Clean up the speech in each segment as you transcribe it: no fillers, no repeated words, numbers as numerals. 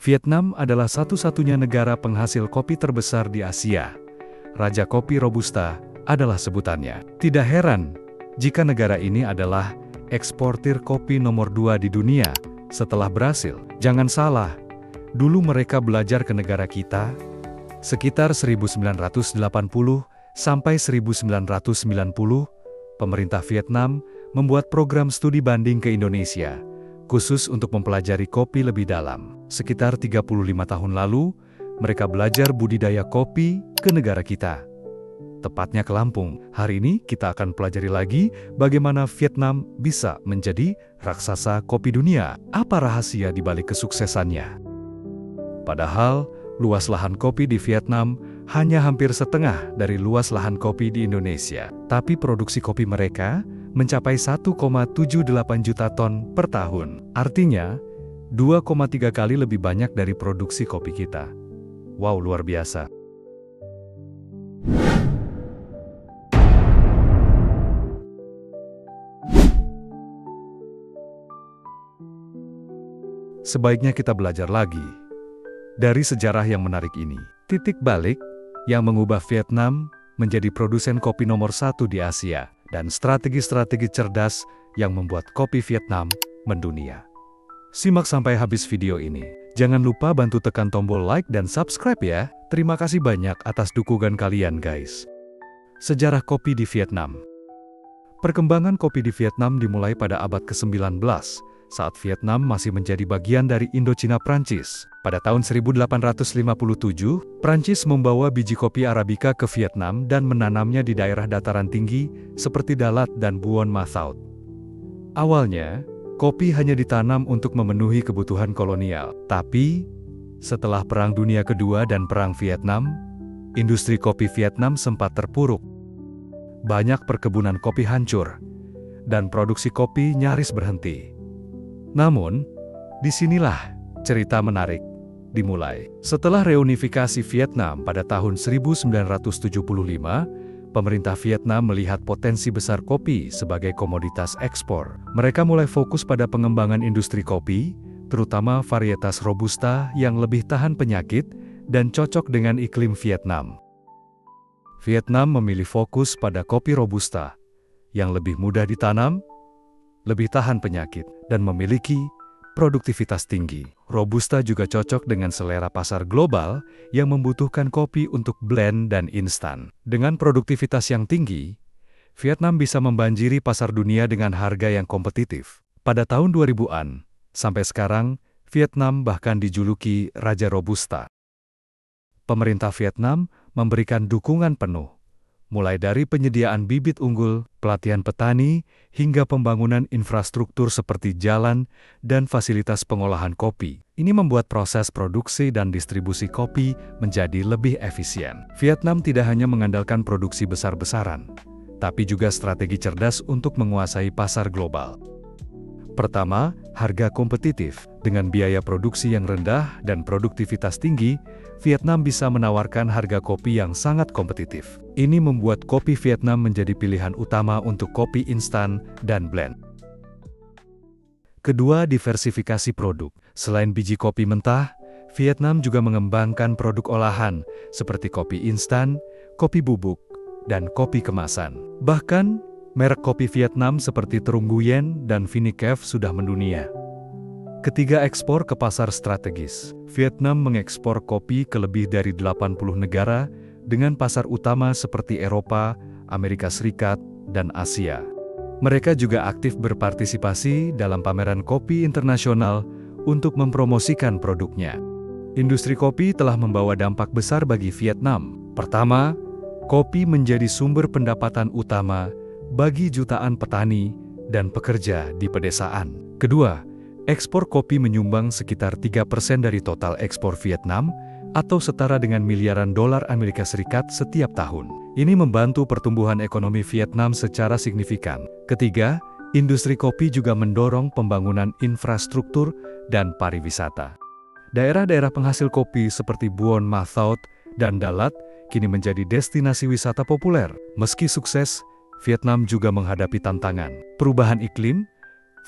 Vietnam adalah satu-satunya negara penghasil kopi terbesar di Asia. Raja Kopi Robusta adalah sebutannya. Tidak heran jika negara ini adalah eksportir kopi nomor 2 di dunia setelah Brasil. Jangan salah, dulu mereka belajar ke negara kita sekitar 1980 sampai 1990. Pemerintah Vietnam membuat program studi banding ke Indonesia, khusus untuk mempelajari kopi lebih dalam. Sekitar 35 tahun lalu, mereka belajar budidaya kopi ke negara kita. Tepatnya ke Lampung. Hari ini kita akan pelajari lagi bagaimana Vietnam bisa menjadi raksasa kopi dunia. Apa rahasia di balik kesuksesannya? Padahal, luas lahan kopi di Vietnam hanya hampir setengah dari luas lahan kopi di Indonesia. Tapi produksi kopi mereka mencapai 1,78 juta ton per tahun. Artinya, 2,3 kali lebih banyak dari produksi kopi kita. Wow, luar biasa. Sebaiknya kita belajar lagi dari sejarah yang menarik ini. Titik balik yang mengubah Vietnam menjadi produsen kopi nomor 1 di Asia, dan strategi-strategi cerdas yang membuat kopi Vietnam mendunia. Simak sampai habis video ini. Jangan lupa bantu tekan tombol like dan subscribe ya. Terima kasih banyak atas dukungan kalian guys. Sejarah kopi di Vietnam. Perkembangan kopi di Vietnam dimulai pada abad ke-19, saat Vietnam masih menjadi bagian dari Indochina Prancis. Pada tahun 1857, Prancis membawa biji kopi Arabica ke Vietnam dan menanamnya di daerah dataran tinggi seperti Dalat dan Buon Ma Thuot. Awalnya, kopi hanya ditanam untuk memenuhi kebutuhan kolonial. Tapi, setelah Perang Dunia Kedua dan Perang Vietnam, industri kopi Vietnam sempat terpuruk. Banyak perkebunan kopi hancur, dan produksi kopi nyaris berhenti. Namun, disinilah cerita menarik dimulai. Setelah reunifikasi Vietnam pada tahun 1975, pemerintah Vietnam melihat potensi besar kopi sebagai komoditas ekspor. Mereka mulai fokus pada pengembangan industri kopi, terutama varietas Robusta yang lebih tahan penyakit dan cocok dengan iklim Vietnam. Vietnam memilih fokus pada kopi Robusta yang lebih mudah ditanam, lebih tahan penyakit, dan memiliki produktivitas tinggi. Robusta juga cocok dengan selera pasar global yang membutuhkan kopi untuk blend dan instan. Dengan produktivitas yang tinggi, Vietnam bisa membanjiri pasar dunia dengan harga yang kompetitif. Pada tahun 2000-an, sampai sekarang, Vietnam bahkan dijuluki Raja Robusta. Pemerintah Vietnam memberikan dukungan penuh, mulai dari penyediaan bibit unggul, pelatihan petani, hingga pembangunan infrastruktur seperti jalan dan fasilitas pengolahan kopi. Ini membuat proses produksi dan distribusi kopi menjadi lebih efisien. Vietnam tidak hanya mengandalkan produksi besar-besaran, tapi juga strategi cerdas untuk menguasai pasar global. Pertama, harga kompetitif. Dengan biaya produksi yang rendah dan produktivitas tinggi, Vietnam bisa menawarkan harga kopi yang sangat kompetitif. Ini membuat kopi Vietnam menjadi pilihan utama untuk kopi instan dan blend. Kedua, diversifikasi produk. Selain biji kopi mentah, Vietnam juga mengembangkan produk olahan seperti kopi instan, kopi bubuk, dan kopi kemasan. Bahkan, merek kopi Vietnam seperti Trung Nguyen dan Vinicaf sudah mendunia. Ketiga, ekspor ke pasar strategis. Vietnam mengekspor kopi ke lebih dari 80 negara dengan pasar utama seperti Eropa, Amerika Serikat, dan Asia. Mereka juga aktif berpartisipasi dalam pameran kopi internasional untuk mempromosikan produknya. Industri kopi telah membawa dampak besar bagi Vietnam. Pertama, kopi menjadi sumber pendapatan utama bagi jutaan petani dan pekerja di pedesaan. Kedua, ekspor kopi menyumbang sekitar 3% dari total ekspor Vietnam atau setara dengan miliaran dolar Amerika Serikat setiap tahun. Ini membantu pertumbuhan ekonomi Vietnam secara signifikan. Ketiga, industri kopi juga mendorong pembangunan infrastruktur dan pariwisata. Daerah-daerah penghasil kopi seperti Buon Ma Thuot dan Dalat kini menjadi destinasi wisata populer. Meski sukses, Vietnam juga menghadapi tantangan perubahan iklim,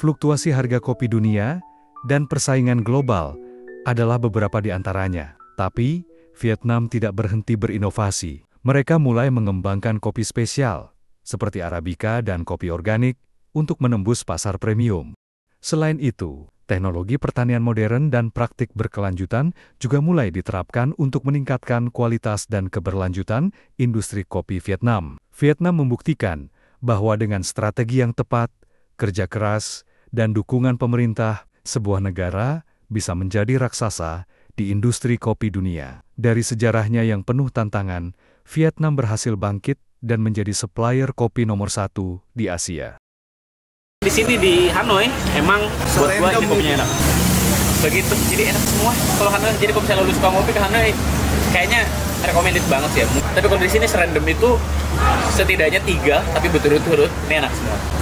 fluktuasi harga kopi dunia, dan persaingan global adalah beberapa di antaranya. Tapi, Vietnam tidak berhenti berinovasi. Mereka mulai mengembangkan kopi spesial, seperti Arabica dan kopi organik, untuk menembus pasar premium. Selain itu, teknologi pertanian modern dan praktik berkelanjutan juga mulai diterapkan untuk meningkatkan kualitas dan keberlanjutan industri kopi Vietnam. Vietnam membuktikan bahwa dengan strategi yang tepat, kerja keras, dan dukungan pemerintah, sebuah negara bisa menjadi raksasa di industri kopi dunia. Dari sejarahnya yang penuh tantangan, Vietnam berhasil bangkit dan menjadi supplier kopi nomor 1 di Asia. Di sini di Hanoi, emang buat gua ini kopinya enak. Begitu, jadi enak semua. Kalau Hanoi, jadi kalau misalnya lu suka ngopi ke Hanoi, kayaknya recommended banget sih ya. Tapi kalau di sini serandom itu, setidaknya 3, tapi berturut-turut, ini enak semua.